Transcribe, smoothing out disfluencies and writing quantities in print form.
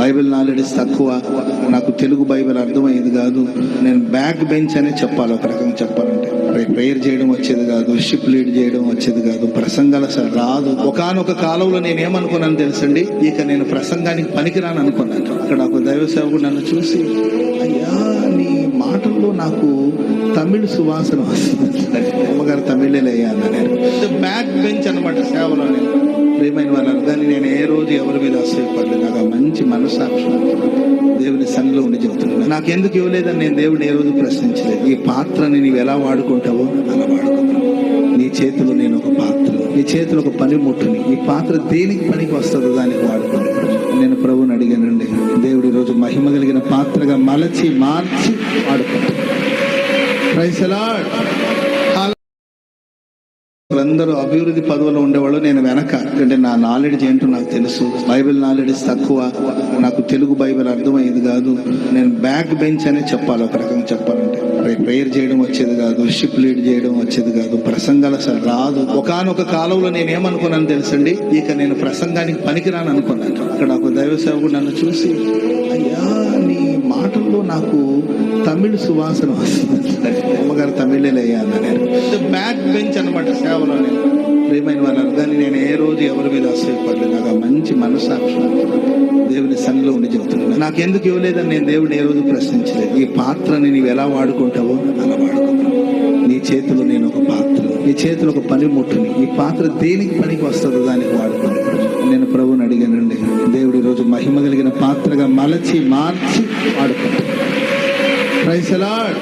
Bible knowledge తక్కువ, నాకు Telugu Bible అర్థమయ్యేది కాదు. నేను బ్యాక్ బెంచ్ అనే చెప్పాలి, ఒక రకంగా చెప్పాలంటే. ప్రేయర్ చేయడం వచ్చేది కాదు, షిప్ లీడ్ చేయడం వచ్చేది కాదు, ప్రసంగాలు అసలు రాదు. ఒకానొక కాలంలో నేను ఏమనుకున్నాను తెలుసండి, ఇక నేను ప్రసంగానికి పనికిరాను అనుకున్నాను. అక్కడ ఒక దైవ సేవకుడు నన్ను చూసి, అయ్యా నీ మాటల్లో నాకు తమిళ సువాసన వస్తుంది. అమ్మగారు తమిళేలయ్యా అన్న. నేను బ్యాక్ బెంచ్ అనమాట సేవలో. నేను ప్రియమైన వాళ్ళని కానీ నేను ఏ రోజు ఎవరి మీద అసూయపడలేదు. నాకు ఆ మంచి మనస్సాక్షి దేవుని సన్నిలో ఉండి చెబుతున్నాను. నాకు ఎందుకు ఇవ్వలేదని నేను దేవుడిని ఏ రోజు ప్రశ్నించలేదు. ఈ పాత్రని నీవు ఎలా వాడుకుంటావో అలా వాడుకుంటావు. నీ చేతిలో నేను ఒక పాత్ర, నీ చేతిలో ఒక పనిముట్టుని. ఈ పాత్ర దేనికి పనికి వస్తుందో దానికి వాడుకుంటాను. నేను ప్రభువుని అడిగానండి, దేవుడి రోజు మహిమ కలిగిన పాత్రగా మార్చి వాడుకుంటాను. Praise the Lord. అందరూ అభివృద్ధి పదవులో ఉండేవాళ్ళు, నేను వెనక. అంటే నా నాలెడ్జ్ ఏంటో నాకు తెలుసు. బైబిల్ నాలెడ్జ్ తక్కువ, నాకు తెలుగు బైబిల్ అర్థమయ్యేది కాదు. నేను బ్యాక్ బెంచ్ అనే చెప్పాలి, ఒక రకంగా చెప్పాలంటే. ప్రేయర్ చేయడం వచ్చేది కాదు, షిప్ లీడ్ చేయడం వచ్చేది కాదు, ప్రసంగాలు అసలు రాదు. ఒకానొక కాలంలో నేను ఏమనుకున్నాను తెలుసండి, ఇక నేను ప్రసంగానికి పనికిరాను అనుకున్నాను. అక్కడ ఒక దైవ సేవకుడు నన్ను చూసి, అయ్యా నీ మాటల్లో నాకు తమిళ సువాసన వస్తుంది. అమ్మగారు తమిళేలయ్యా అన్న. నేను బ్యాక్ బెంచ్ అనమాట సేవలో. నేను ప్రియమైన వాళ్ళని కానీ నేను ఏ రోజు ఎవరి మీద అసూయపడలేదు. నాకు ఆ మంచి మనస్సాక్షి దేవుని సన్నిలో ఉండి చెబుతున్నాను. నాకు ఎందుకు ఇవ్వలేదని నేను దేవుడిని ఏ రోజు ప్రశ్నించలేదు. ఈ పాత్రని నీవు ఎలా వాడుకుంటావో అలా వాడుకుంటావు. నీ చేతిలో నేను ఒక పాత్ర, నీ చేతిలో ఒక పనిముట్టుని. ఈ పాత్ర దేనికి పనికి వస్తుందో దానికి వాడుకుంటాను. నేను ప్రభువుని అడిగానండి, దేవుడి రోజు మహిమ కలిగిన పాత్రగా మార్చి వాడుకుంటాను. Praise the lord.